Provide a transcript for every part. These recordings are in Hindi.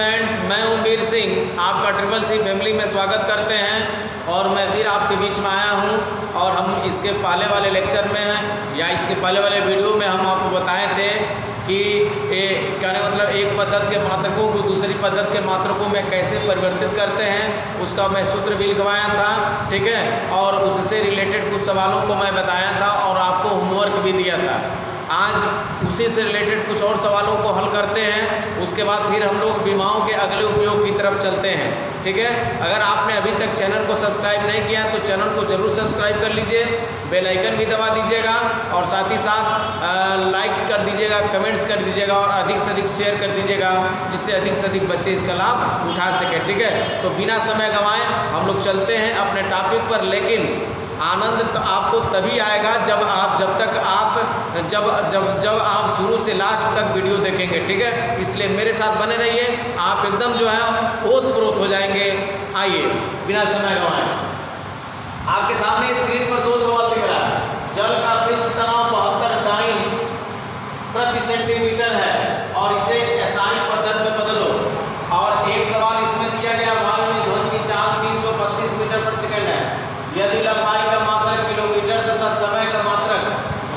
स्टूडेंट, मैं हूं वीर सिंह, आपका ट्रिपल सी फैमिली में स्वागत करते हैं। और मैं फिर आपके बीच में आया हूं और हम इसके पहले वाले लेक्चर में हैं या इसके पहले वाले वीडियो में हम आपको बताए थे कि कहने मतलब एक पद्धति के मात्रकों को दूसरी पद्धति के मात्रकों में कैसे परिवर्तित करते हैं, उसका मैं सूत्र भी लिखवाया था, ठीक है। और उससे रिलेटेड कुछ सवालों को मैं बताया था और आपको होमवर्क भी दिया था। आज उसी से रिलेटेड कुछ और सवालों को हल करते हैं, उसके बाद फिर हम लोग विमाओं के अगले उपयोग की तरफ चलते हैं, ठीक है। अगर आपने अभी तक चैनल को सब्सक्राइब नहीं किया तो चैनल को जरूर सब्सक्राइब कर लीजिए, बेल आइकन भी दबा दीजिएगा और साथ ही साथ लाइक्स कर दीजिएगा, कमेंट्स कर दीजिएगा और अधिक से अधिक शेयर कर दीजिएगा, जिससे अधिक से अधिक बच्चे इसका लाभ उठा सकें, ठीक है। तो बिना समय गंवाए हम लोग चलते हैं अपने टॉपिक पर। लेकिन आनंद तो आपको तभी आएगा जब आप शुरू से लास्ट तक वीडियो देखेंगे, ठीक है। इसलिए मेरे साथ बने रहिए, आप एकदम जो है ओतप्रोत हो जाएंगे। आइए बिना समय गंवाए, आपके सामने स्क्रीन पर दो सवाल दिख रहा है। जल का पृष्ठ तनाव 72 डाइन प्रति सेंटीमीटर है और इसे एसआई पद्धति में बदलो। और एक सवाल इसमें दिया गया, वायु में ध्वनि की चाल 332 मीटर प्रति सेकंड है। यदि लंबाई का मात्रक किलोमीटर तथा समय का मात्रक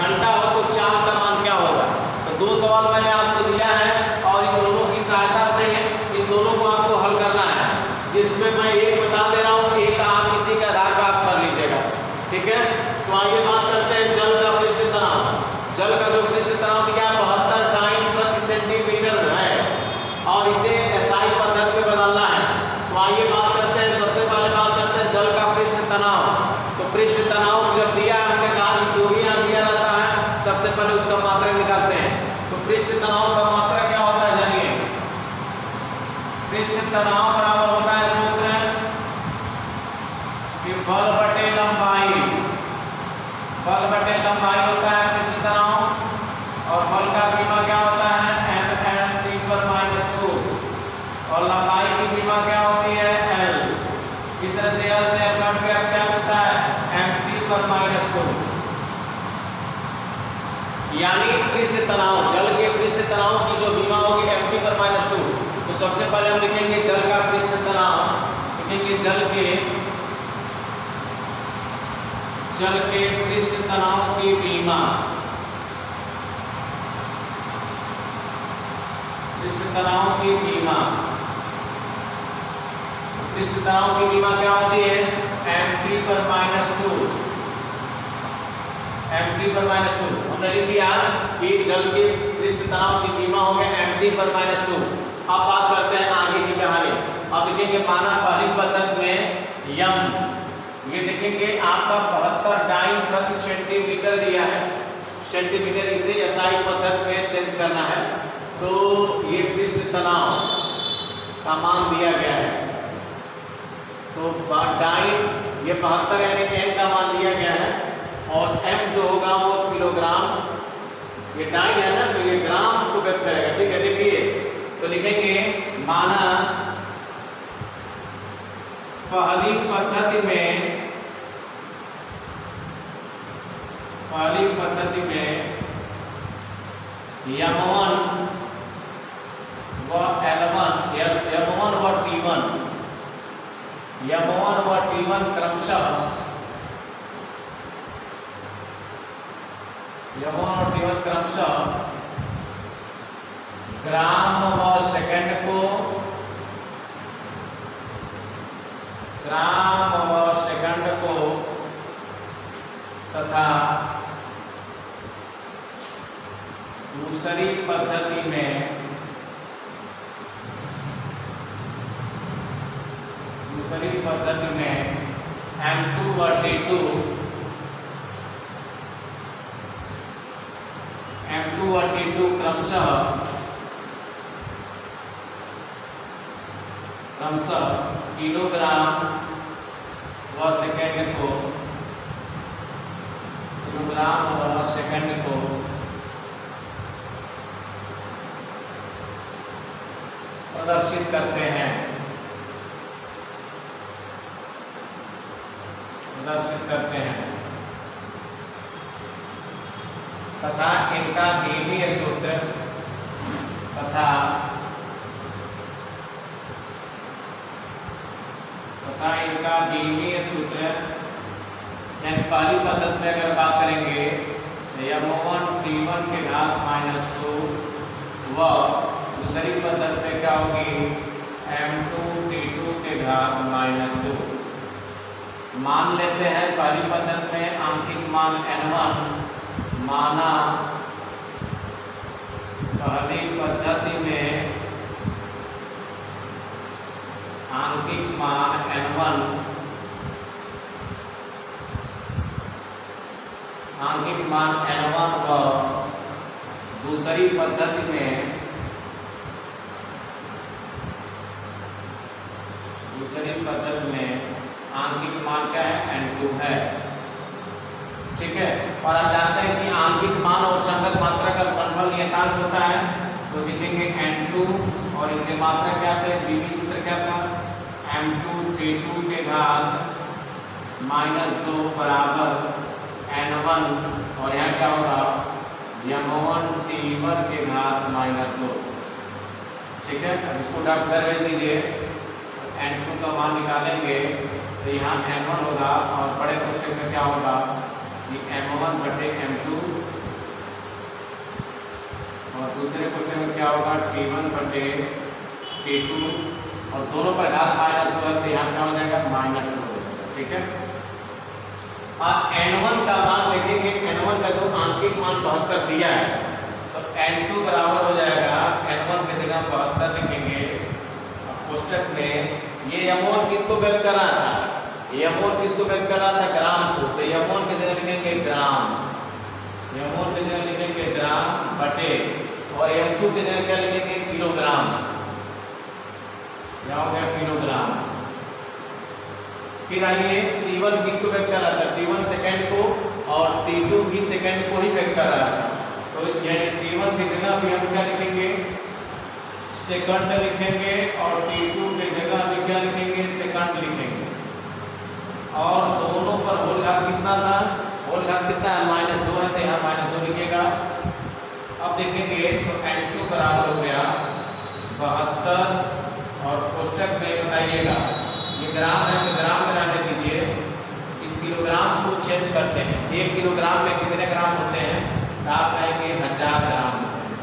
घंटा हो तो चाल का मान क्या होगा। तो दो सवाल मैंने आपको दिया है और इन दोनों की सहायता से इन दोनों को आपको हल करना है, जिसमें मैं एक बता दे रहा हूँ, एक आप इसी के आधार पर आप कर लीजिएगा, ठीक है। तो आइए बात करते हैं जल का पृष्ठ तनाव। जल का जो पृष्ठ तनाव दिया 72 डाइन प्रति सेंटीमीटर है और इसे एसआई पद्धति में बदलना है। तो आइए बात करते हैं, सबसे पहले बात करते हैं जल का पृष्ठ तनाव। तो पृष्ठ तनाव जब दिया है, हमने कहा कि जो भी यहाँ दिया रहता है सबसे पहले उसका मात्रा निकालते हैं। तो पृष्ठ तनाव का मात्रा क्या होता है जानिए। पृष्ठ तनाव बराबर होता है सूत्र कि बल बटे लंबाई। बल बटे लंबाई होता है पृष्ठ तनाव और बल का बीमा क्या होता है m/2 और लंबाई की बीमा क्या होती है l। इस तरह से l से कट गया क्या मिलता है m/2। यानी पृष्ठ तनाव, जल के पृष्ठ तनाव की जो बीमा होगी m/2। तो सबसे पहले हम लिखेंगे जल का पृष्ठ तनाव, लिखेंगे जल के पृष्ठ तनाव की बीमा। पृष्ठ तनाव की बीमा, पृष्ठ तनाव की बीमा क्या होती है m/2। m/2 हमने लिख दिया कि जल के पृष्ठ तनाव की बीमा हो गया m/2। अब बात करते हैं आगे की कहानी। अब लिखेंगे माना पहली पद्धति में यम, ये देखेंगे आपका 72 डाइन प्रति सेंटीमीटर दिया है, सेंटीमीटर, इसे एसआई पद्धति में चेंज करना है। तो ये पृष्ठ तनाव का मान दिया गया है। तो डाइन ये 72 यानी n का मान दिया गया है और m जो होगा वो किलोग्राम, ये डाइन है ना तो ये ग्राम को व्यक्त करेगा, ठीक है। देखिए तो लिखेंगे माना पहली पद्धति में यम1 व L1, यम1 व T1, यम1 व T1 क्रमशः, यम1 और T1 क्रमशः ग्राम व सेकंड को, ग्राम व सेकंड को तथा दूसरी पद्धति में m2 व T2, m2 व T2 क्रमशः किलोग्राम व सेकंड को, किलोग्राम व सेकंड को प्रदर्शित करते हैं, तथा इनका बीमीय सूत्र तथा तथा इनका बीमीय सूत्र, यानी पहली पद्धति में अगर बात करेंगे m1 t1 के घात -2 व दूसरी पद्धति में क्या होगी m2 t2 के घात -2। मान लेते हैं पहली पद्धति में आंशिक मान n1 माना, पहली पद्धति में आंशिक मान n1 व दूसरी पद्धति में आंशिक मान क्या है n2 है। ठीक है, और आप जानते हैं कि आंशिक मान और संगत मात्रा का गुणनफल नियतांक होता है, तो लिखेंगे n2 और इनके मात्रा क्या थे, बीवी सूत्र क्या था m2 t2 के घात -2 बराबर n1 और यहाँ क्या होगा m1 t1 के घात -2। ठीक है, अब इसको डॉक्टर भेज दीजिए, n2 का मान निकालेंगे तो यहाँ m1 होगा और बड़े कोष्ठक में क्या होगा कि m1 बटे m2 और दूसरे कोष्ठक में क्या होगा t1 बटे t2 और दोनों पर घात -2 है तो यहाँ क्या हो जाएगा -2। ठीक है, अब n1 का मान देखेंगे, n1 का जो आंशिक मान 72 दिया है तो n2 बराबर हो जाएगा n1 की जगह 72 लिखेंगे कोष्ठक में। ये m1 किसको व्यक्त कर रहा था, m1 किसको व्यक्त कर रहा था ग्राम को, तो m1 की जगह लिखेंगे ग्राम, m1 की जगह लिखेंगे ग्राम बटे और m2 की जगह क्या लिखेंगे किलोग्राम, क्या हो गया किलोग्राम। फिर आइए t1 किसको व्यक्त कर रहा था, t1 सेकंड को और t2 भी सेकंड को ही व्यक्त कर रहा था, तो यानी t1 की जगह भी हम क्या लिखेंगे सेकंड लिखेंगे और t2 की जगह भी क्या लिखेंगे सेकंड लिखेंगे और दोनों पर होल घात कितना था, होल घात कितना है -2 है तो यहाँ -2 लिखिएगा। अब देखेंगे तो n2 बराबर हो गया 72 और कोष्ठक में बताइएगा ये ग्राम है तो ग्राम में रहने दीजिए, इस किलोग्राम को चेंज करते हैं, 1 किलोग्राम में कितने ग्राम होते हैं, तो आप कहेंगे 1000 ग्राम होते हैं,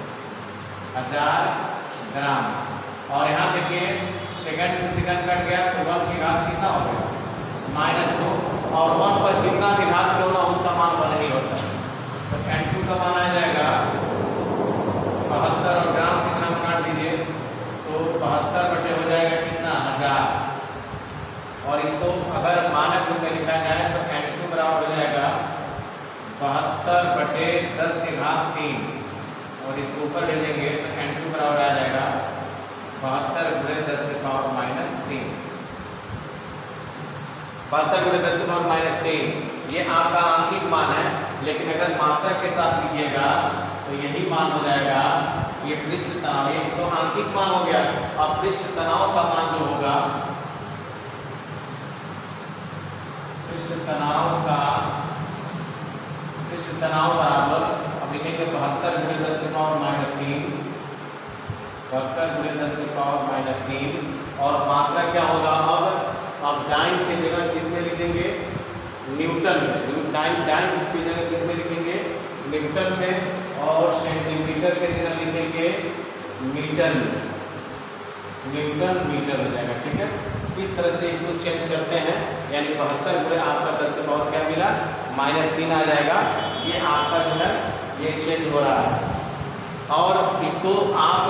1000 ग्राम। और यहाँ देखिए सेकंड से सेकंड कट गया तो 1 की घात कितना हो गया -2 और 1 पर कितना की घात क्यों ना उसका मान 1 ही होता है, तो n2 का मान आ जाएगा 72 और ग्राम से ग्राम काट दीजिए तो 72 बटे हो जाएगा कितना 1000 और इसको अगर मानक रूप में लिखा जाए तो n2 बराबर हो जाएगा 72 बटे 10 के घात 3 और इसको ऊपर ले लेंगे तो n2 बराबर आ जाएगा 72 गुणे 10 की पावर -3, 72 गुणे 10 की पावर -3 ये आपका आंशिक मान है, लेकिन अगर मात्रक के साथ लीजिएगा तो यही मान हो जाएगा ये पृष्ठ तनाव, ये तो आंशिक मान हो गया। अब पृष्ठ तनाव का मान जो होगा, पृष्ठ तनाव बराबर अब लिखेंगे 72 गुणे 10 की पावर -3, 72 गुणे 10 की पावर -3 और मात्रा क्या होगा, अब डाइन की जगह किसमें लिखेंगे न्यूटन में, डाइन की जगह किसमें लिखेंगे न्यूटन में और सेंटीमीटर की जगह लिखेंगे मीटर में, न्यूटन मीटर हो जाएगा। ठीक है, इस तरह से इसको चेंज करते हैं, यानी 72 गुणे आपका 10 की पावर क्या मिला -3 आ जाएगा। ये आपका जो है ये चेंज हो रहा है और इसको आप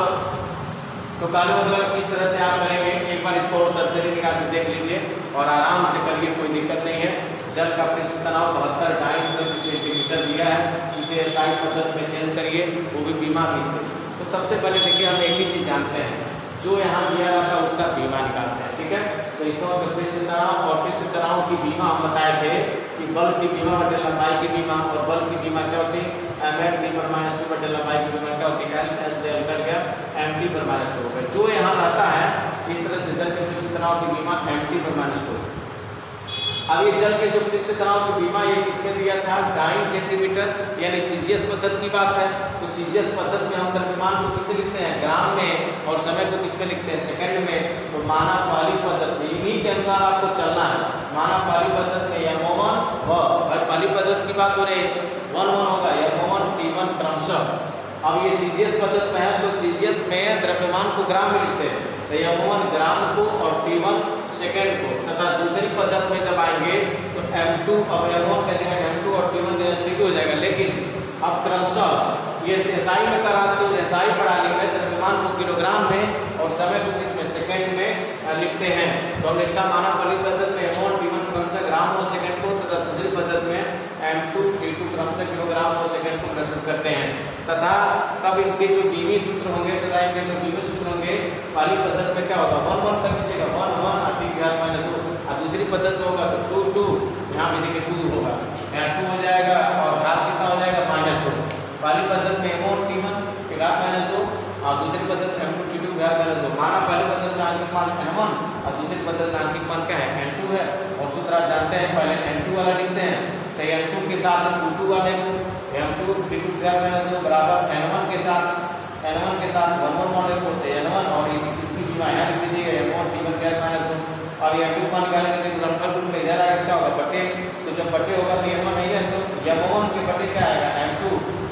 तो कहने मतलब इस तरह से आप करेंगे, एक बार इसको और सरसरी निकाल से देख लीजिए और आराम से करिए, कोई दिक्कत नहीं है। जल का पृष्ठ तनाव 72 डाइन प्रति सेंटीमीटर दिया है, इसे SI पद्धति में चेंज करिए, वो भी बीमा से। तो सबसे पहले देखिए हम एक ही चीज़ जानते हैं, जो यहाँ दिया रहता है उसका बीमा निकालते हैं। ठीक है, तो इसमें पृष्ठ तनाव और पृष्ठ तनाव की बीमा हम बताए थे कि बल की बीमा बटे लंबाई की बीमा, और बल की बीमा क्या होती है mn पर -2 बटे लंबाई की बीमा क्या होती है l से l कट गया mt पर -2 हो गया। जो यहाँ रहता है इस तरह से जल के पृष्ठ तनाव की बीमा mt पर -2। अब ये जल के जो पृष्ठ तनाव की बीमा ये किसने दिया था, डाइन सेंटीमीटर, यानी सीजीएस पद्धति की बात है। तो सीजीएस पद्धति में हम द्रव्यमान को किसे लिखते हैं, ग्राम में, और समय को किस में लिखते हैं, सेकंड में। तो माना पहली पद्धति इन्हीं के अनुसार आपको चलना है। माना पहली पद्धति में m1 व पहली पद्धति की बात हो रही है 1 होगा m1 T1 क्रमशः। अब ये सीजीएस पद्धति में है तो सीजीएस में द्रव्यमान को ग्राम में लिखते हैं, तो m1 ग्राम को और T1 सेकंड को। तथा दूसरी पद्धति में जब आएंगे तो m2 अब m1 का जगह m2 और T1 जगह T2 हो जाएगा। लेकिन अब क्रमशः ये एसआई में करा तो एसआई प्रणाली में द्रव्यमान को किलोग्राम में और समय को किसमें, सेकंड में लिखते हैं। तो हमने लिखा माना पहली पद्धति में m1 T1 क्रमशः ग्राम और सेकंड को, तथा दूसरी पद्धति में m2 T2 क्रमशः किलोग्राम और सेकंड को प्रस्तुत करते हैं। तथा तब इनके जो बीमी सूत्र होंगे तथा इनके जो बीमी सूत्र होंगे, पहली पद्धति में क्या होगा 1 1 कर दीजिएगा 1 1 अधिक घात माइनस 2, और दूसरी पद्धति में होगा तो 2 2, यहाँ भी देखिए 2 होगा, यहाँ 2 हो जाएगा और घात कितना हो जाएगा -2। पहली पद्धति में m1 T1 के घात -2 और दूसरी पद्धति में m2 T2 घात -2। माना पहली पद्धति में आंतरिक मान n1 और दूसरी पद्धति में आंतरिक मान क्या है, n2 है। और सूत्र आप जानते हैं, पहले n2 वाला लिखते हैं तो n2 के साथ m2 वाले को m2 T2 घात -2 बराबर n1 के साथ 1 1 वाले को होते हैं n1 और इसकी बीमा यहाँ लिख दीजिएगा m1 T1 घात -2। अब ये m2 मान निकालेंगे तो गुणनफल रूप में इधर आएगा क्या होगा, बटे। तो जब बटे होगा तो m1 नहीं है तो m1 के बटे क्या आएगा m2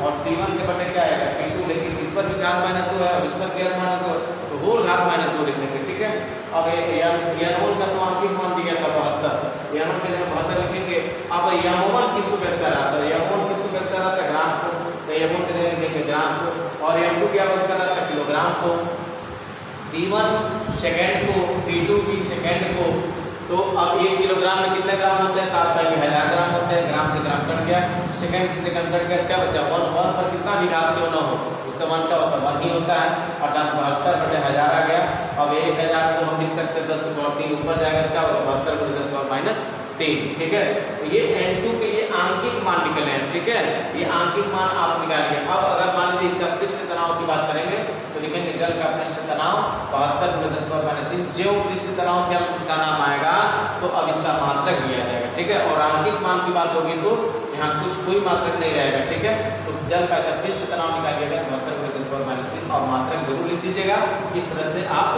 और T1 के बटे क्या आएगा T2। लेकिन इस पर भी घात -2 है और इस पर भी घात -2 तो होल घात -2 लिख देंगे, ठीक है। अब m1 का तो आंतरिक मान दिया था 72, m1 के जगह 72 लिखेंगे। अब m1 किसको व्यक्त कर रहा था, m1 किसको व्यक्त कर रहा था, ग्राम को, तो m1 के जगह लिखेंगे ग्राम को, और m2 क्या व्यक्त कर रहा था, किलोग्राम को। T1 सेकंड को, T2 भी सेकंड को। तो अब 1 किलोग्राम में कितने ग्राम होते हैं, तो आप कहेंगे 1000 ग्राम होते हैं। ग्राम से ग्राम कट गया, सेकंड से सेकंड कट गया, क्या बचा 1 1 पर कितना भी घात क्यों न हो उसका मान क्या होता है 1 ही होता है, अर्थात 72/1000 आ गया। अब 1000 को हम लिख सकते हैं 10 के पावर 3 ऊपर जाएगा, क्या होगा 72/10 -3, ठीक है। तो ये n2 के लिए आंकिक मान निकले हैं, ठीक है। ये आंकिक मान आप निकालिए। अब अगर मान लीजिए इसका पृष्ठ तनाव की बात करेंगे तो लिखेंगे जल का पृष्ठ तनाव 72/10 जो पृष्ठ तनाव का नाम आएगा तो अब इसका मात्रक दिया जाएगा, ठीक है। और आंकिक मान की बात होगी तो यहाँ कोई मात्रक नहीं रहेगा, ठीक है। तो जल का पृष्ठ तनाव निकालिएगा 72/10 और मात्रक जरूर लिख दीजिएगा। इस तरह से आप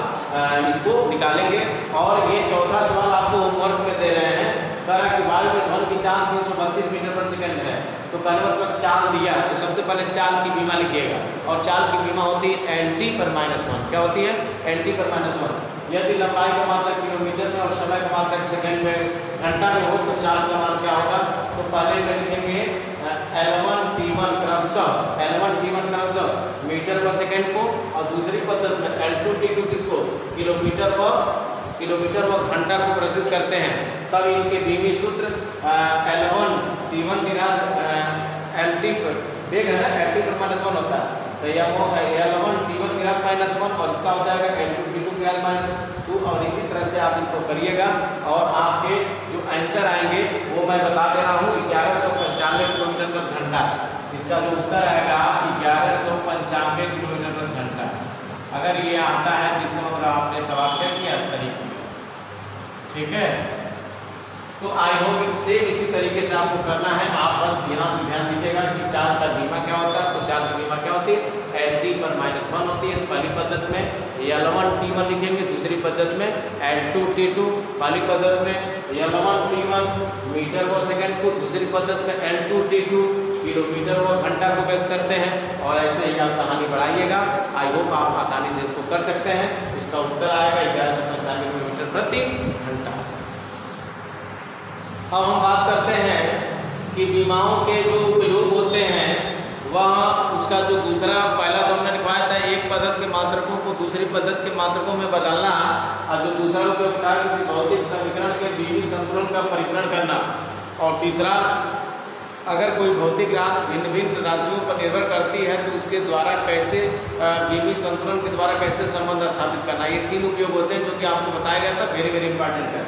इसको निकालेंगे। और ये चौथा सवाल आपको होमवर्क में दे रहे हैं, कि वायु में ध्वनि की चाल 332 मीटर पर सेकंड है। तो कहने पर चाल दिया तो सबसे पहले चाल की बीमा लिखिएगा, और चाल की बीमा होती है nt पर -1। क्या होती है, nt पर -1। यदि लंबाई का मात्रक किलोमीटर में और समय का मात्रक सेकंड में घंटा में हो तो चाल का मान क्या होगा। तो पहले में लिखेंगे L1 T1 क्रमशः मीटर पर सेकंड को, और दूसरी पद्धति में L2 T2 किसको, किलोमीटर व घंटा को प्रस्तुत करते हैं। तब इनके बीमी सूत्र L1 T1 के घात LT पर वेग है ना, LT पर -1 होता है, तो यह L1 T1 के घात -1 और इसका हो जाएगा L2 T2 के घात -2। और इसी तरह से आप इसको करिएगा और आपके जो आंसर आएंगे वो मैं बता दे रहा हूँ 1195 किलोमीटर पर घंटा। इसका जो उत्तर आएगा 1195 किलोमीटर पर घंटा। अगर ये आता है तो इसका मतलब आपने सवाल क्या किया, सही किया, ठीक है। तो आई होप सेम इसी तरीके से आपको करना है। आप बस यहाँ से ध्यान दीजिएगा कि चाल का बीमा क्या होता है। तो चाल की बीमा क्या होती है, LT पर -1 होती है पहली पद्धति में, L1 T1 लिखेंगे दूसरी पद्धति में, L2 T2 पहली पद्धति में, L1 T1 मीटर व सेकंड को, दूसरी पद्धति में L2 T2 किलोमीटर व घंटा को व्यक्त करते हैं। और ऐसे ही आप कहानी बढ़ाइएगा। आई होप आप आसानी से इसको कर सकते हैं। इसका उत्तर आएगा 1195 किलोमीटर प्रति घंटा। अब हम बात करते हैं कि बीमाओं के जो उपयोग होते हैं वह उसका जो दूसरा, पहला तो हमने लिखवाया था एक पद्धति के मात्रकों को दूसरी पद्धति के मात्रकों में बदलना, और जो दूसरा उपयोग था किसी भौतिक समीकरण के बीमी संतुलन का परीक्षण करना, और तीसरा अगर कोई भौतिक राशि भिन्न भिन्न राशियों पर निर्भर करती है तो उसके द्वारा कैसे बीमी संतुलन के द्वारा कैसे संबंध स्थापित करना। ये 3 उपयोग होते हैं जो कि आपको बताया गया था, वेरी इंपॉर्टेंट है।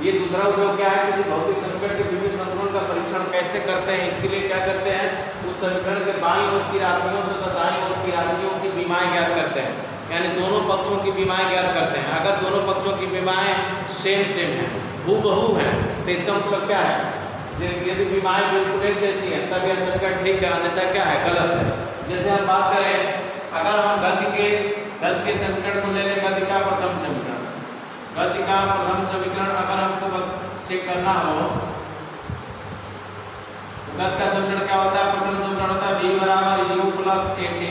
ये दूसरा उपयोग क्या है, किसी भौतिक समीकरण के बीमी संतुलन का परीक्षण कैसे करते हैं। इसके लिए क्या करते हैं, उस समीकरण के बाईं ओर की राशियों तथा दाईं ओर की राशियों की बीमाएं ज्ञात करते हैं, यानी दोनों पक्षों की बीमाएं ज्ञात करते हैं। अगर दोनों पक्षों की बीमाएं सेम है हूबहू हैं। तो इसका मतलब क्या है, यदि विमाएं बिल्कुल एक जैसी हैं तब यह समीकरण ठीक है, अन्यथा क्या है, गलत है। जैसे हम बात करें, अगर हम गति के समीकरण को ले लें, गति का प्रथम समीकरण अगर हमको चेक करना हो, गति का समीकरण क्या होता है, प्रथम समीकरण होता है v बराबर u प्लस at।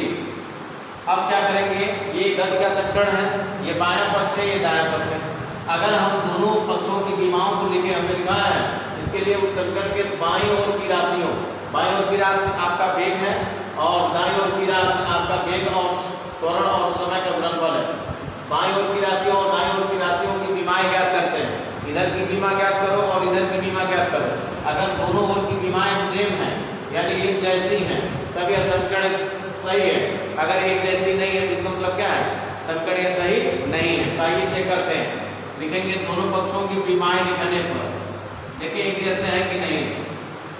अब क्या करेंगे, ये गति का समीकरण है, ये बायां पक्ष है, ये दायां पक्ष है। अगर हम दोनों पक्षों की विमाओं को लिखे, हमने लिखा है इसके लिए उस समीकरण के बाईं ओर की राशियों, बाईं ओर की राशि आपका वेग है और दाईं ओर की राशि आपका वेग और त्वरण और समय का गुणनफल है। बाईं ओर की राशियों और दाईं ओर की राशियों की विमाएं ज्ञात करते हैं। इधर की विमा ज्ञात करो और इधर की विमा ज्ञात करो। अगर दोनों ओर की विमाएं सेम हैं यानी एक जैसी हैं तब यह समीकरण सही है। अगर एक जैसी नहीं है तो इसका मतलब क्या है, समीकरण यह सही नहीं है। तो आइए चेक करते हैं, लिखेंगे दोनों पक्षों की विमाएं लिखने पर, देखिए एक जैसे हैं कि नहीं।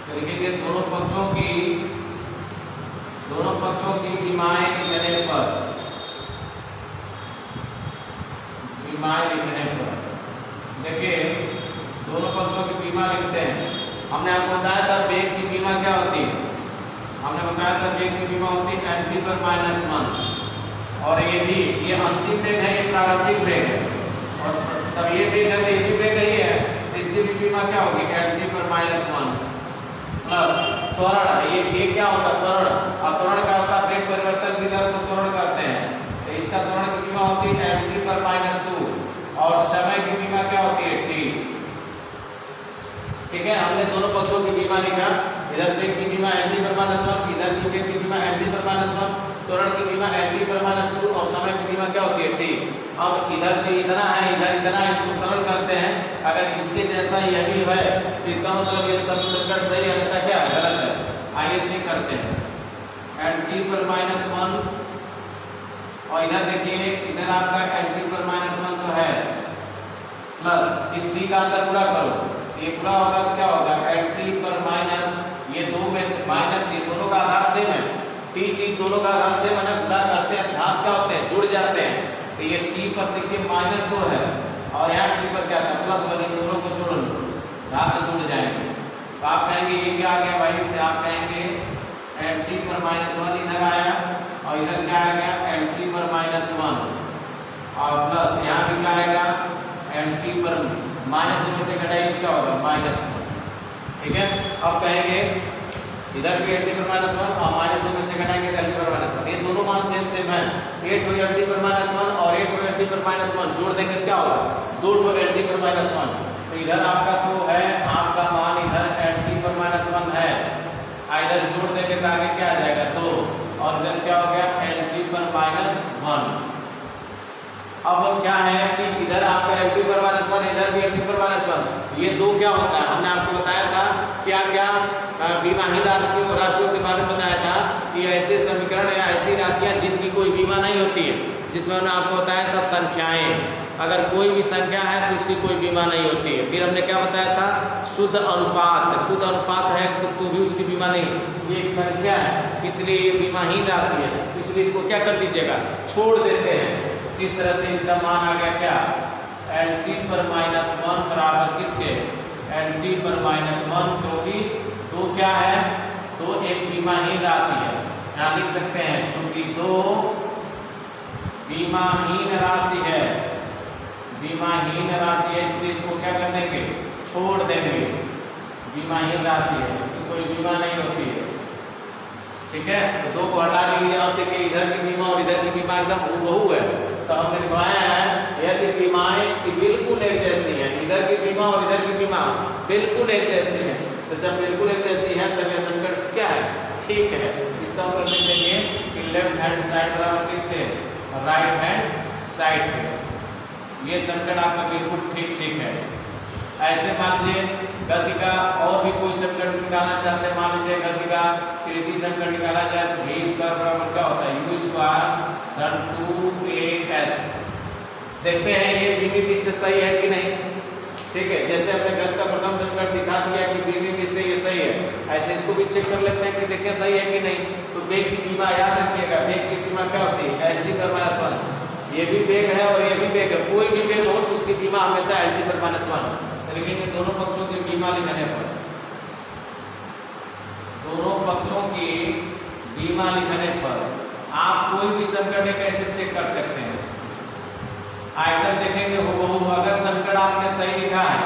तो लिखेंगे दोनों पक्षों की विमाएं लिखने पर, देखिए दोनों पक्षों की विमा लिखते हैं। हमने आपको बताया था वेग की विमा क्या होती है, हमने बताया था वेग की विमा होती है nt पर -1 और ये अंतिम वेग है, ये प्रारंभिक वेग है और तब ये वेग है, ये भी वेग ही है, तो इसकी भी विमा क्या होगी nt पर -1 प्लस त्वरण। ये क्या होता है, त्वरण। और त्वरण का होता है वेग परिवर्तन की दर को त्वरण कहते हैं। तो इसका त्वरण की विमा होती है nt पर -2 और समय की विमा क्या होती है t। ठीक है, हमने दोनों पक्षों की विमा लिखा, इधर वेग की विमा nt पर -1, इधर की वेग की विमा nt पर -1, त्वरण की विमा nt पर -2 और समय की विमा क्या होती है t। अब इधर जो इतना है, इधर इतना, इसको सरल करते हैं। अगर इसके जैसा यह भी है तो इसका मतलब ये सब समीकरण सही है, अन्यथा क्या है, गलत है। आइए चेक करते हैं, nt पर -1 और इधर देखिए, इधर आपका nt पर -1 तो है प्लस इस t का अंतर पूरा करो, ये पूरा होगा तो क्या होगा nt पर माइनस, ये दो में से माइनस, ये दोनों का आधार सेम है, t दोनों का आधार सेम है, गुणा करते हैं घात क्या होते हैं, जुड़ जाते हैं। तो ये t पर देखिए -2 है और यहाँ t पर क्या था +1, इन दोनों को जोड़ लो, घात जुड़ जाएंगे। तो आप कहेंगे ये क्या आ गया भाई, तो आप कहेंगे nt पर -1 इधर आया और इधर क्या आ गया nt पर -1 और प्लस यहाँ भी क्या आएगा nt पर -2 में से घटाइए क्या होगा -1। ठीक है, अब कहेंगे इधर भी nt पर -1 और -2 में से घटाएंगे nt पर -1, ये दोनों मान सेम है। 8 हो nt पर -1 और 8 हो nt पर -1 जोड़ देंगे क्या होगा 2 हो nt पर -1। तो इधर आपका तो है, आपका मान इधर nt पर -1 है, इधर जोड़ देंगे तो आगे क्या आ जाएगा 2 और इधर क्या हो गया nt पर -1। अब क्या है कि इधर आपका nt पर -1, इधर भी nt पर -1, ये दो क्या होता है, हमने आपको बताया था क्या विमाहीन राशियों के बारे में बताया था कि ऐसे समीकरण या ऐसी राशियां जिनकी कोई विमा नहीं होती है, जिसमें हमने आपको बताया था संख्याएं, अगर कोई भी संख्या है तो उसकी कोई बीमा नहीं होती है। फिर हमने क्या बताया था, शुद्ध अनुपात है तो भी उसकी बीमा नहीं, ये एक संख्या है इसलिए ये बीमाहीन राशि है, इसलिए इसको क्या कर दीजिएगा, छोड़ देते हैं। इस तरह से इसका मान आ गया क्या nt पर -1 बराबर किसके nt पर -1, क्योंकि दो क्या है, दो एक बीमाहीन राशि है, यहाँ लिख सकते हैं चूंकि दो बीमाहीन राशि है, इसलिए इसको क्या कर देंगे, छोड़ देंगे। बीमाहीन राशि है, इसकी कोई बीमा नहीं होती है। ठीक है, तो दो को हटा दीजिए। अब देखिए इधर की बीमा और इधर की बीमा एकदम हूबहू है, तो हमने दिखाया है यदि बीमाएं बिल्कुल एक जैसी हैं, इधर की बीमा और इधर की बीमा बिल्कुल एक जैसी है, तो जब बिल्कुल एक जैसी है तब यह समीकरण क्या है, ठीक है। इसका ऊपर लिख देंगे कि लेफ्ट हैंड साइड बराबर किसके, राइट हैंड साइड पे। ये समीकरण आपका बिल्कुल ठीक है। ऐसे मान लीजिए गति का और भी कोई समीकरण निकालना चाहते हैं, मान लीजिए गति का तृतीय समीकरण निकाला जाए तो v स्क्वायर बराबर क्या होता है, u स्क्वायर धन 2as। देखते हैं ये बीवी से सही है कि नहीं। ठीक है, जैसे हमने गति का प्रथम समीकरण दिखा दिया कि बीवी से ये सही है, ऐसे इसको भी चेक कर लेते हैं कि देखें सही है कि नहीं। तो वेग की बीमा याद रखिएगा, वेग की बीमा क्या होती है nt पर -1, ये भी वेग है और ये भी वेग है, कोई भी वेग हो तो उसकी बीमा हमेशा nt पर -1। लिखेंगे दोनों पक्षों की बीमा लिखने पर, दोनों पक्षों की बीमा लिखने पर आप कोई भी संकट कैसे चेक कर सकते हैं। आइटम देखेंगे वो अगर संकट आपने सही लिखा है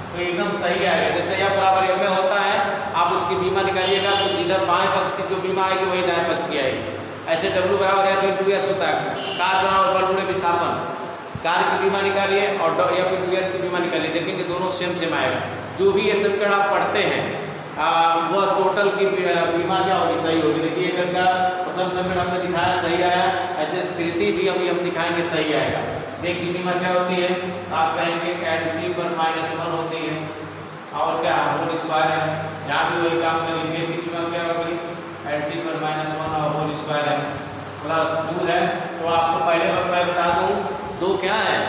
तो एकदम सही आएगा। जैसे यह बराबर एम में होता है, आप उसकी बीमा निकालिएगा तो इधर बाएं पक्ष की जो बीमा आएगी वही दाएं पक्ष की आएगी। ऐसे W बराबर या फिर 2S होता है, कार्य बनाओ बल गुणे विस्थापन, कार्य की बीमा निकालिए और या फिर 2S की बीमा निकालिए, देखेंगे दोनों सेम आएगा। जो भी ये संकट आप पढ़ते हैं वो टोटल की बीमा क्या होगी, सही होगी। देखिए एक का प्रथम संकट हमने दिखाया सही आया, ऐसे तृतीय भी अभी हम दिखाएंगे सही आएगा। वेग की बीमा क्या होती है, आप कहेंगे LT पर -1 होती है और क्या होल स्क्वायर है। यहाँ भी वही काम करिए, वेग की बीमा क्या होगी, LT पर -1 और होल स्क्वायर है प्लस 2 है। तो आपको पहले मैं बता दूँ 2 क्या है,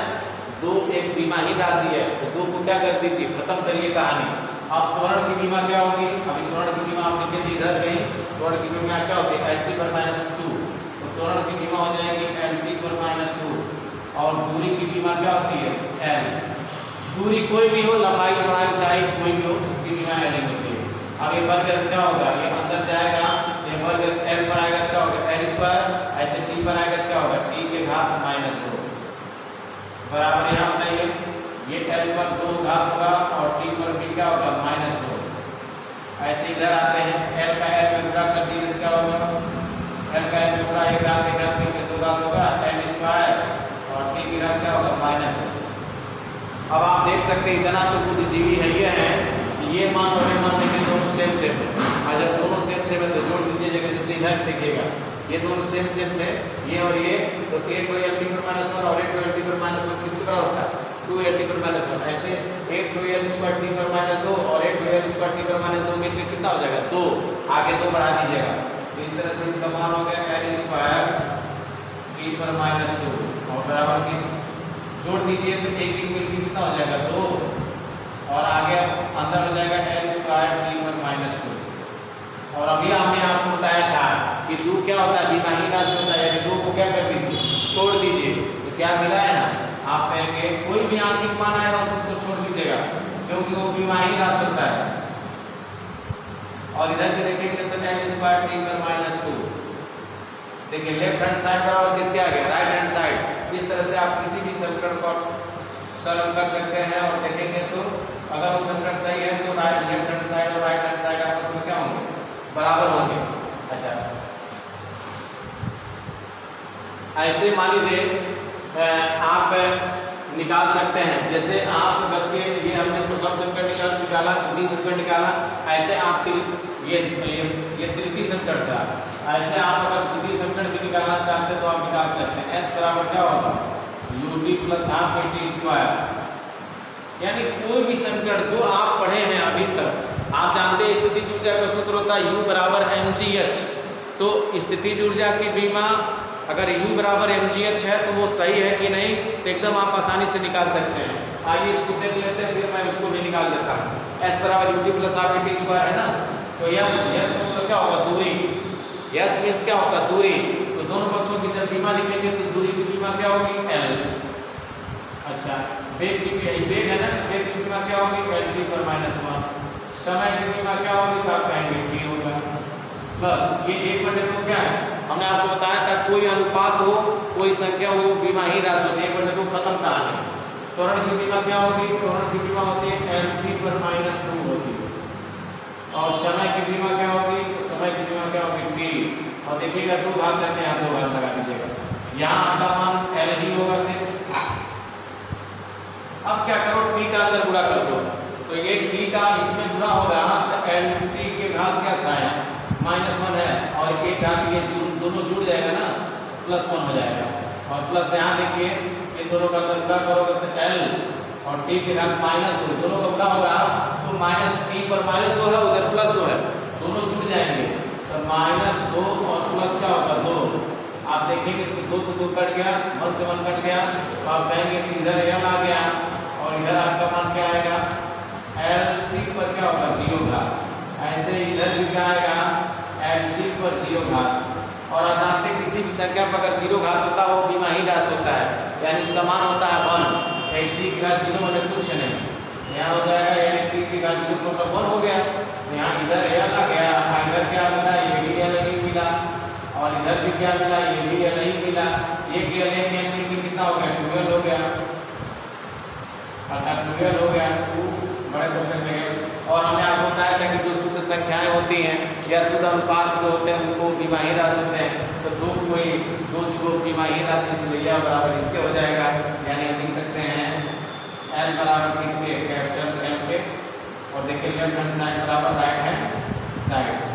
2 एक बीमा ही राशि है, तो 2 को क्या कर दीजिए, खत्म करिए कहानी। अब त्वरण की बीमा क्या होगी, अभी त्वरण की बीमा आप लिखे थे इधर कहीं, त्वरण की बीमा क्या होती है LT पर -2, तो त्वरण की बीमा हो जाएगी LT पर -2। और दूरी की बीमा क्या होती है L, दूरी कोई भी हो, लंबाई चौड़ाई ऊंचाई कोई भी हो, उसकी बीमा L होती है। अब ये वर्ग क्या होगा, ये अंदर जाएगा, ये वर्ग L पर आएगा क्या होगा L स्क्वायर, ऐसे T पर आएगा क्या होगा T के घात -2 बराबर। यहाँ बताइए ये L पर 2 घात होगा और T पर भी क्या होगा -2। ऐसे इधर आते हैं, L का L में गुणा कर दीजिए क्या होगा, L का L में गुणा 1 घात 1 घात में 2 घात होगा L स्क्वायर और T की घात क्या होगा -2। अब आप देख सकते हैं इतना तो बुद्धिजीवी है ये है, ये मान और ये मान देखें दोनों सेम है। और जब दोनों सेम है तो जोड़ दीजिए जगह, जैसे इधर देखिएगा ये दोनों सेम थे ये और ये, तो 1 तो LT पर -1 और 1 तो LT पर -1 किसके बराबर होता है 2 LT पर -1। ऐसे 1 तो L स्क्वायर T पर -2 और 1 तो L स्क्वायर T पर -2 मिलकर कितना हो जाएगा 2, आगे 2 बढ़ा दीजिएगा। इस तरह से इसका मान हो गया L स्क्वायर T पर -2 और बराबर किस जोड़ दीजिए तो 1 मिलकर कितना हो जाएगा 2 और आगे अंदर हो जाएगा L स्क्वायर T पर -2। और अभी हमने आपको बताया था कि 2 क्या होता है, बीमाहीन राशि होता है, 2 को क्या कर दीजिए छोड़ दीजिए, तो क्या मिला है ना, आप कहेंगे कोई भी आंतरिक मान आएगा तो उसको छोड़ दीजिएगा क्योंकि वो बीमाहीन राशि होता है। और इधर भी देखेंगे तो L स्क्वायर T पर -2, देखिए लेफ्ट हैंड साइड बराबर किसके आ गया राइट हैंड साइड। इस तरह से आप किसी भी संकट को सरल कर सकते हैं और देखेंगे तो अगर वो संकट सही है तो राइट लेफ्ट हैंड साइड और राइट हैंड साइड आपस में क्या होंगे, बराबर होंगे। अच्छा ऐसे मान लीजिए आप निकाल सकते हैं, जैसे आप करके ये हमने प्रथम संकट निकाला, द्वितीय संकट निकाला, ऐसे आप ये तृतीय संकट था, ऐसे आप अगर द्वितीय संकट भी निकालना चाहते तो आप निकाल सकते हैं। S बराबर क्या होगा UT plus half AT square, यानी कोई भी संकट जो आप पढ़े हैं अभी तक, आप जानते हैं स्थितिज ऊर्जा का सूत्र होता है U बराबर mgh, तो स्थितिज ऊर्जा की बीमा अगर U बराबर mgh है तो वो सही है कि नहीं, तो एकदम आप आसानी से निकाल सकते हैं। आइए इसको देख लेते हैं, फिर मैं उसको भी निकाल देता हूँ। S बराबर UT plus half AT square है ना, तो यस मतलब क्या होगा दूरी, यस मीन्स क्या होगा दूरी, तो दोनों पक्षों की जब बीमा लिखेंगे तो दूरी की बीमा क्या होगी L। अच्छा वेग की वेग है ना, वेग की बीमा क्या होगी LT पर -1, समय की बीमा क्या होगी तो आप कहेंगे T होगा प्लस ये 1/2 क्या है, हमने आपको बताया था कोई अनुपात हो कोई संख्या हो बीमा ही राशि होती है, 1/2 खत्म कहानी। त्वरण की बीमा क्या होगी, त्वरण की बीमा होती है LT पर -2 होती है। और समय की बीमा क्या होगी, समय की बीमा क्या होगी T, और देखिएगा 2 घात लेते हैं 2 घात लगा दीजिएगा, यहाँ आपका मान L ही होगा सिर्फ। अब क्या करो T का अंदर गुणा कर दो, तो ये T का इसमें गुणा होगा तो LT के घात क्या था यहाँ -1 है और एक घात ये दोनों जुड़ जाएगा ना +1 हो जाएगा, और प्लस यहाँ देखिए इन दोनों का अंदर गुणा करोगे तो L और T के घात -2 दोनों का गुणा होगा तो -3 पर -2 है उधर +2 है, दोनों जुड़ जाएंगे तो -2 और प्लस क्या होगा 2। आप देखेंगे तो 2 से 2 कट गया, 1 से 1 कट गया, तो आप कहेंगे कि इधर L आ गया और इधर आपका मान क्या आएगा LT पर क्या होगा 0 घात, ऐसे इधर भी क्या आएगा LT पर 0 घात। और आप जानते हैं किसी भी संख्या पर अगर 0 घात होता है वो बीमाहीन राशि होता है, यानी उसका मान होता है 1, HD की घात 0 मतलब कुछ नहीं, यहाँ हो जाएगा यानी टी की घात 0.1 हो गया। यहाँ इधर एल आ गया, इधर क्या मिला, ये भी एल ही मिला, और इधर भी क्या मिला, ये भी एल ही मिला। एक एल कितना हो गया, 12 हो गया, अर्थात 12 हो गया। 2 बड़े क्वेश्चन में। और हमें आपको बताया था कि जो शुद्ध संख्याएं होती हैं या शुद्ध अनुपात जो होते हैं उनको विमाही राशि होते हैं, तो दो जो विमाही राशि से लिया बराबर इसके हो जाएगा, यानी हम लिख सकते हैं एल बराबर किसके, कैपिटल एल के, और देखिए लेफ्ट हैंड साइड बराबर राइट हैंड साइड।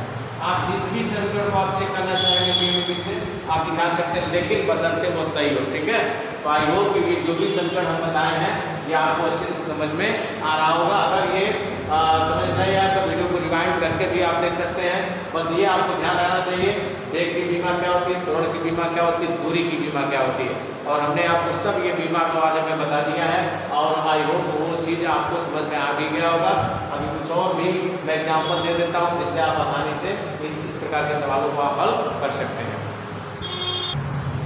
आप जिस भी समीकरण को आप चेक करना चाहेंगे पीएमपी से आप दिखा सकते हैं, लेकिन बशर्ते वो सही हो, ठीक है। तो आई होप कि जो भी समीकरण हम बताए हैं ये आपको अच्छे से समझ में आ रहा होगा। अगर ये समझ नहीं आया तो वीडियो को रिवाइंड करके भी आप देख सकते हैं। बस ये आपको ध्यान रहना चाहिए, वेग की बीमा क्या होती है, त्वरण की बीमा क्या होती है, दूरी की बीमा क्या होती है, और हमने आपको सब ये बीमा के बारे में बता दिया है। और आई होप वो चीज़ आपको समझ में आ भी गया होगा। अभी कुछ और भी मैं एग्जाम्पल दे देता हूँ जिससे आप आसानी से इस प्रकार के सवालों को आप हल कर सकते हैं।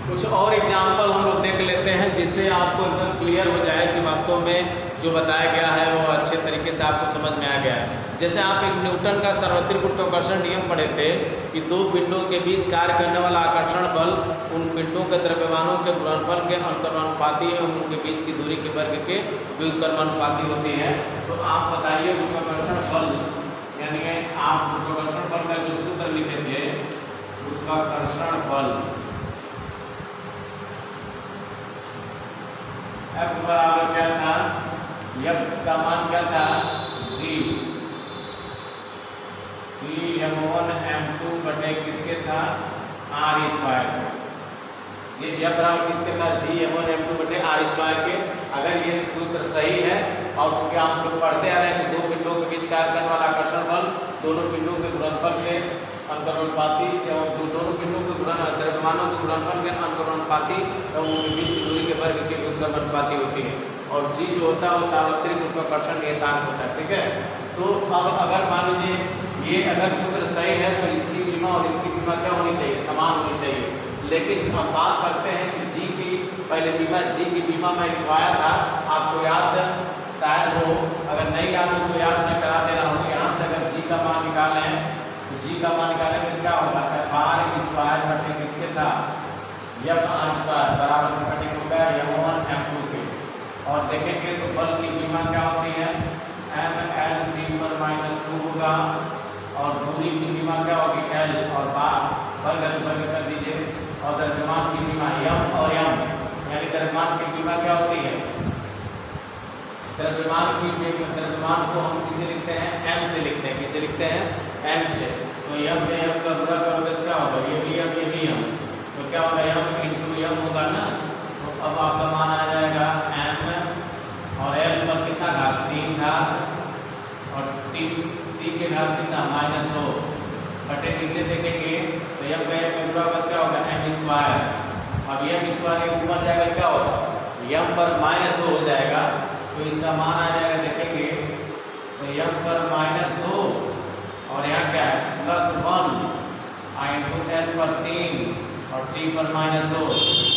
कुछ और एग्जाम्पल हम लोग देख लेते हैं जिससे आपको एकदम क्लियर हो जाए कि वास्तव में जो बताया गया है वो अच्छे तरीके से आपको समझ में आ गया है। जैसे आप एक न्यूटन का सार्वत्रिक गुरुत्वाकर्षण नियम पढ़े थे कि दो पिंडों के बीच कार्य करने वाला आकर्षण बल उन पिंडों के द्रव्यमानों के गुणनफल के अनुक्रमानुपाती एवं उनके बीच की दूरी के वर्ग के व्युत्क्रमानुपाती होती है। तो आप बताइए गुरुत्वाकर्षण बल, यानी आप गुरुत्वाकर्षण बल का जो सूत्र लिखे थे, गुरुत्वाकर्षण बल F बराबर क्या था, F का मान क्या था, G m1 m2 बटे किसके था, r स्क्वायर। F बराबर किसके था, G m1 m2 बटे r स्क्वायर के। अगर ये सूत्र सही है और चूंकि आप लोग पढ़ते आ रहे हैं कि दो पिंडों के बीच कार्य करने वाला आकर्षण बल दोनों पिंडों के गुणनफल के अनुक्रमानुपाती एवं दोनों पिंडों के द्रव्यमानों के गुणनफल के अनुक्रमानुपाती एवं उनके बीच की दूरी के वर्ग के व्युत्क्रमानुपाती होती है। और जी जो होता है वो सार्वत्रिक गुरुत्वाकर्षण नियतांक होता है, ठीक है। तो अब अगर मान लीजिए ये अगर सूत्र सही है तो इसकी बीमा और इसकी बीमा क्या होनी चाहिए, समान होनी चाहिए। लेकिन हम बात करते हैं कि जी की पहले बीमा, जी की बीमा मैं लिखवाया था, आपको याद शायद हो, अगर नहीं याद हो तो याद मैं करा दे रहा हूँ। यहाँ से अगर जी का मान निकालें तो जी का मान निकालें तो क्या होगा, r स्क्वायर बटे किसके था, f r स्क्वायर बराबर कटिंग हो गया m1 m2 के। और देखेंगे तो बल की बीमा क्या होती है, m l t पर -2 होगा, और दूरी की बीमा क्या होगी, l और वर्ग कर दीजिए। और द्रव्यमान की बीमा m और m, यानी द्रव्यमान की बीमा क्या होती है, द्रव्यमान को हम किसे लिखते हैं, m से लिखते हैं। किसे लिखते हैं, m से। तो m में m का गुणा करोगे क्या होगा, ये भी m, तो क्या होगा, m इंटू m होगा ना। तो अब आपका मान आ जाएगा m और l पर कितना घात, 3 घात, और t के घात कितना, -2 बटे नीचे देखेंगे तो m का गुणा क्या होगा, m स्क्वायर। अब m स्क्वायर के ऊपर जाएगा क्या होगा, m पर -2 हो जाएगा, तो इसका मान आ जाएगा, देखेंगे तो m पर -2 और यहाँ क्या है +1 इंटू l पर 3 और t पर -2।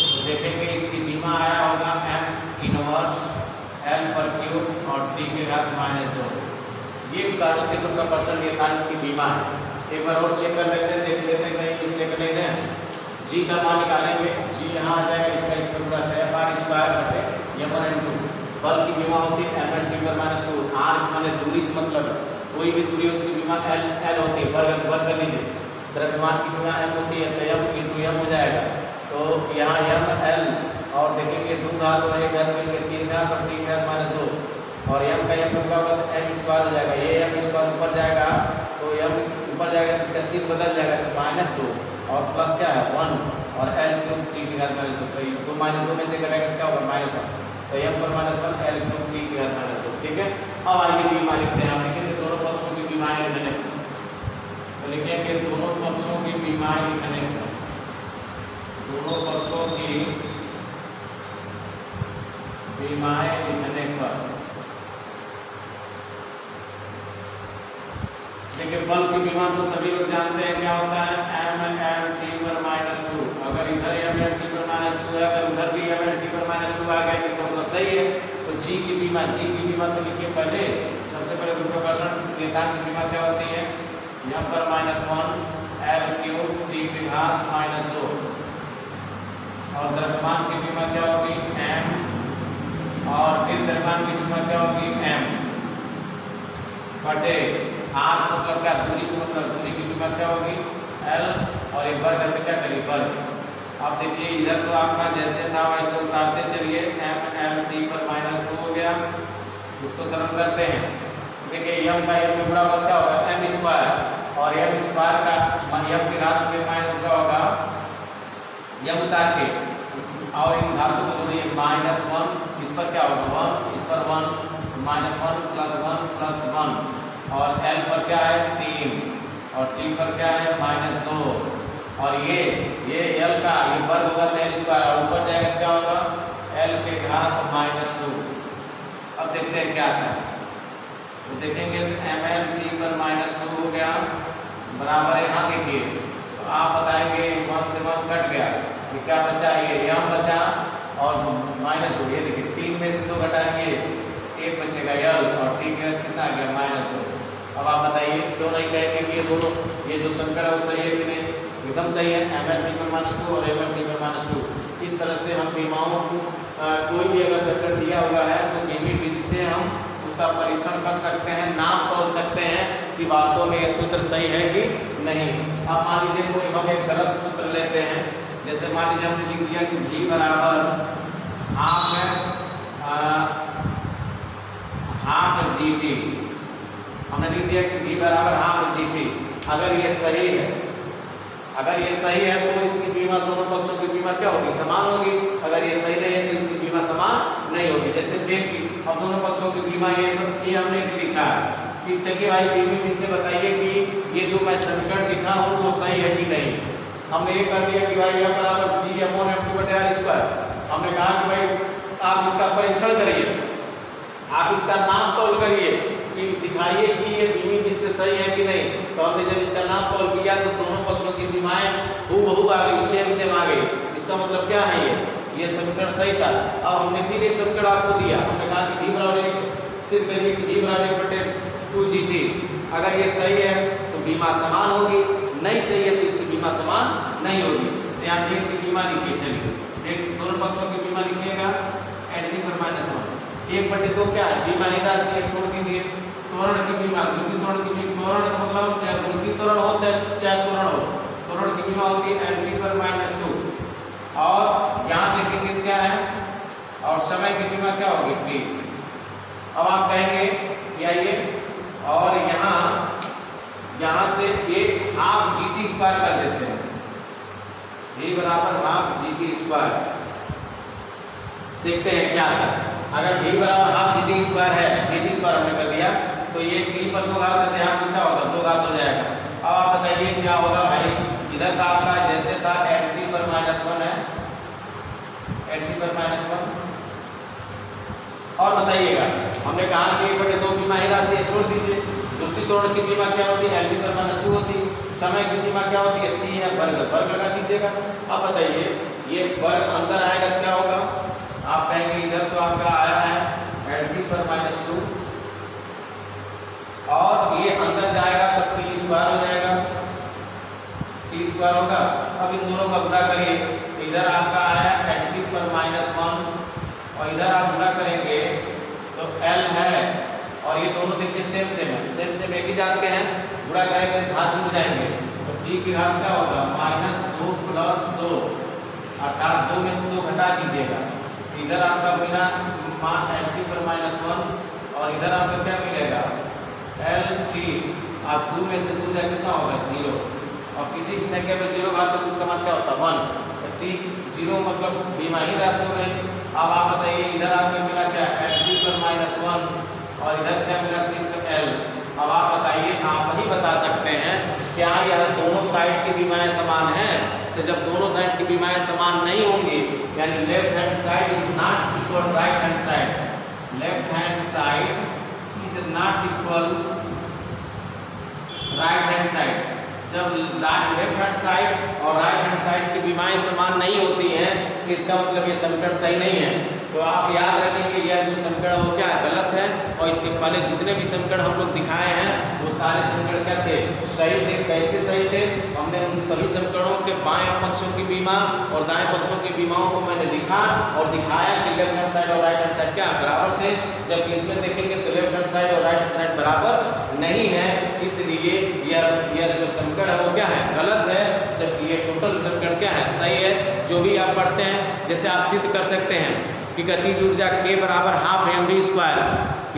तो देखेंगे इसकी बीमा आया होगा m इनवर्स l पर क्यूब और t के घात -2। ये सार्वत्रिक गुरुत्वाकर्षण नियतांक की बीमा है। एक बार और चेक कर लेते हैं, देख लेते हैं कहीं मिस्टेक नहीं है। जी का मान निकालेंगे, जी यहाँ आ जाएगा, इसका पूरा f r स्क्वायर बटे m1 m2। बल की बीमा होती है m l t पर -2, r माने दूरी से मतलब कोई भी दूरी उसकी बीमा l होती है, वर्ग कर लीजिए। द्रव्यमान की बीमा m होती है तो m इंटू m हो जाएगा। तो यहाँ m l और देखेंगे 2 घात और 1 घात मिलकर 3 घात और 3 घात -2, और m का m का m स्क्वायर हो जाएगा। ये m स्क्वायर ऊपर जाएगा तो m ऊपर जाएगा तो इसका चिन्ह बदल जाएगा, तो -2 और प्लस क्या है 1 और l क्यूब t के घात -2। तो 2 -2 में से कटेगा क्या होगा, -1, तो m पर -1 l क्यूब t के घात -2, ठीक है। अब आगे बीमा लिखते हैं, हम लिखेंगे दोनों पक्षों की बीमाएं लिखने, तो लिखेंगे दोनों पक्षों की बीमाएं लिखने, दोनों पक्षों की बीमाएं लिखने पर देखिए बल की बीमा तो सभी लोग जानते हैं क्या होता है, m l t पर -2। अगर इधर m l t पर -2 है, अगर उधर भी m l t पर -2 आ गया तो इसका मतलब सही है। तो जी की बीमा तो लिखिए पहले। सबसे पहले गुरुत्वाकर्षण नियतांक की बीमा क्या होती है, m पर -1 L क्यूब t की घात -2, और द्रव्यमान की बीमा क्या होगी m, और फिर द्रव्यमान की बीमा क्या होगी m बटे r, मतलब क्या दूरी से मतलब दूरी की बीमा क्या होगी L, और एक वर्ग है तो क्या करिए वर्ग। अब देखिए इधर तो आपका जैसे था वैसे उतारते चलिए, m L t पर -2 हो गया, इसको सरल करते हैं। देखिए m का m में बड़ा होगा क्या होगा m स्क्वायर, और m स्क्वायर का m की घात में माइनस क्या होगा m उतार के, और इन घातों को जोड़िए -1, इस पर क्या होगा 1, इस पर 1, -1 + 1 + 1, और L पर क्या है 3, और t पर क्या है -2, और ये L का ये वर्ग होगा तो L स्क्वायर, और ऊपर जाएगा क्या होगा L के घात -2। अब देखते हैं क्या आता है, तो देखेंगे तो mL t पर -2 हो गया बराबर, यहाँ देखिए तो आप बताएंगे 1 से 1 कट गया, ये क्या बचा, ये m बचा और -2, ये देखिए 3 में से 2 घटाएंगे 1 बचेगा L, और t का कितना आ गया -2। अब आप बताइए क्यों नहीं कहेंगे कि ये दोनों ये जो संकट है वो सही है कि नहीं, एकदम सही है, mL t पर -2 और mL t पर -2। इस तरह से हम बीमाओं को कोई भी अगर संकट दिया हुआ है तो बीमी विधि से हम उसका परीक्षण कर सकते हैं, नाप तोल सकते हैं कि वास्तव में यह सूत्र सही है कि नहीं। अब मान लीजिए कोई हम एक गलत सूत्र लेते हैं, जैसे मान लीजिए हमने लिख दिया कि v बराबर हाफ GT, हमने लिख दिया कि v बराबर हाफ GT। अगर ये सही है, अगर ये सही है तो इसकी बीमा दोनों पक्षों की बीमा क्या होगी समान होगी, अगर ये सही नहीं है तो इसकी बीमा समान नहीं होगी। जैसे देखिए अब दोनों पक्षों की बीमा ये सब ये हमने लिखा है कि चलिए भाई बीमी इससे बताइए कि ये जो मैं समीकरण लिखा हूँ वो सही है कि नहीं। हमने ये कर दिया कि भाई यह बराबर G/m² हमने कहा कि भाई आप इसका परीक्षण करिए, आप इसका नाप तोल करिए कि दिखाइए कि ये बीमी इससे सही है कि नहीं। तो हमने जब इसका नाप तोल किया तो दोनों पक्षों की बीमाएं हूबहू आ गई, सेम आ गई। इसका मतलब क्या है, ये समीकरण सही था। अब हमने फिर एक समीकरण आपको दिया, हमने कहा कि v बराबर सिद्ध करिए कि v बराबर 2GT। अगर ये सही है तो बीमा समान होगी, नहीं सही है तो इसकी बीमा समान नहीं होगी। तो यहाँ एक की बीमा लिखिए, चलिए एक दोनों पक्षों की बीमा लिखिएगा L पर -1, 1/2 क्या है बीमा ही राशि है, छोड़ दीजिए। त्वरण की बीमा, द्वितीय त्वरण की बीमा, त्वरण मतलब चाहे द्वितीय त्वरण हो चाहे त्वरण हो, त्वरण की बीमा होती है L पर -2। और यहाँ देखेंगे क्या है, और समय की बीमा क्या होगी t। अब आप कहेंगे कि आइए और यहाँ से एक हाफ GT² कर देते हैं, v बराबर हाफ GT²। देखते हैं क्या था, अगर v बराबर हाफ GT² है, GT² हमने कर दिया तो ये t पर 2 घात देते हैं, यहाँ कितना होगा 2 घात हो जाएगा। अब आप बताइए क्या होगा भाई, इधर का आपका जैसे था L पर -1 है, L पर -1, और बताइएगा हमने कहा कि 1/2 बीमा ही राशि है, छोड़ दीजिए। द्वितीय त्वरण की बीमा क्या होती है L पर -2 होती है, समय की बीमा क्या होती है t है, वर्ग लगा दीजिएगा। अब बताइए ये वर्ग अंदर आएगा क्या होगा, आप कहेंगे इधर तो आपका आया है L पर -2 और ये अंदर जाएगा तब t² हो जाएगा, t² होगा। अब इन दोनों का गुणा करिए, इधर आपका आया L पर -1 और इधर आप गुणा करेंगे तो L है, और ये दोनों देखिए सेम एक ही जात के हैं, गुणा करेंगे घात जुड़ जाएंगे तो t की घात क्या होगा -2 + 2, अर्थात 2 में से 2 घटा दीजिएगा। इधर आपका मिला L पर -1 और इधर आपको क्या मिलेगा LT, आप 2 में से 2 जाए कितना होगा 0, और किसी भी संख्या में 0 घात तो उसका मतलब क्या होता है 1, तो t 0 मतलब बीमा ही राशि हो गई। अब आप बताइए इधर आपको मिला क्या L पर -1 और इधर क्या मिला सिर्फ L। अब आप बताइए, आप ही बता सकते हैं क्या यह दोनों साइड की बीमाएं समान हैं। तो जब दोनों साइड की बीमाएं समान नहीं होंगी, यानी left hand side is not equal right hand side, left hand side is not equal right hand side. जब लेफ्ट हैंड साइड और राइट हैंड साइड की बीमाएं समान नहीं होती हैं तो इसका मतलब ये समीकरण सही नहीं है। तो आप याद रखेंगे यह जो समीकरण वाले जितने भी समीकरण हम लोग दिखाए हैं वो सारे समीकरण क्या थे, सही थे। कैसे सही थे, हमने उन सभी समीकरणों के बाएं पक्षों की बीमा और दाएं पक्षों की बीमाओं को मैंने लिखा और दिखाया कि लेफ्ट हैंड साइड और राइट हैंड साइड क्या बराबर थे, जबकि इसमें देखेंगे तो लेफ्ट हैंड साइड और राइट हैंड साइड बराबर नहीं है, इसलिए यह जो समीकरण है वो क्या है, गलत है, जबकि ये टोटल समीकरण क्या है, सही है। जो भी आप पढ़ते हैं, जैसे आप सिद्ध कर सकते हैं कि गतिज ऊर्जा K बराबर हाफ mv²,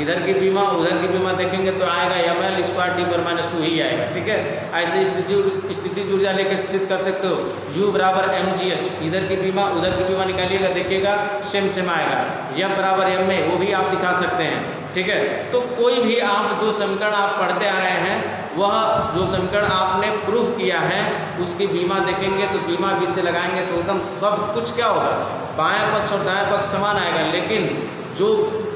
इधर की बीमा उधर की बीमा देखेंगे तो आएगा ml² T/-2 ही आएगा, ठीक है। ऐसे स्थितिज ऊर्जा लेके सिद्ध कर सकते हो, U बराबर mgh, इधर की बीमा उधर की बीमा निकालिएगा देखिएगा सेम आएगा, M बराबर ma, वो भी आप दिखा सकते हैं, ठीक है। तो कोई भी आप जो समीकरण आप पढ़ते आ रहे हैं, वह जो समीकरण आपने प्रूफ किया है उसकी बीमा देखेंगे तो बीमा बी से लगाएंगे तो एकदम सब कुछ क्या होगा, बाएं पक्ष और दाएं पक्ष समान आएगा। लेकिन जो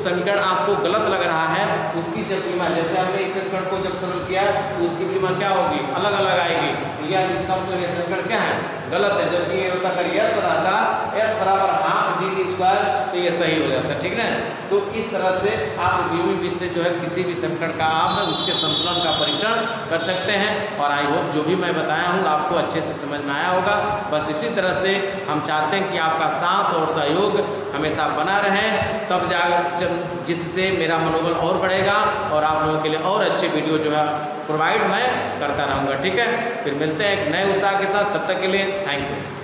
समीकरण आपको गलत लग रहा है उसकी जब बीमा, जैसे हमने इस समीकरण को जब सरल किया तो उसकी बीमा क्या होगी, अलग अलग आएगी। या इसका मतलब ये समीकरण क्या है, गलत है। जबकि ये होता अगर यस रहता, S बराबर हाफ GD² तो ये सही हो जाता, ठीक ना। तो इस तरह से आप बीमी से जो है किसी भी समीकरण का आप उसके संतुलन का परीक्षण कर सकते हैं। और आई होप जो भी मैं बताया हूँ आपको अच्छे से समझ में आया होगा। बस इसी तरह से हम चाहते हैं कि आपका साथ और सहयोग हमेशा बना रहे, तब जिससे मेरा मनोबल और बढ़ेगा और आप लोगों के लिए और अच्छे वीडियो जो है प्रोवाइड मैं करता रहूँगा, ठीक है। फिर मिलते हैं एक नए उत्साह के साथ, तब तक के लिए थैंक यू।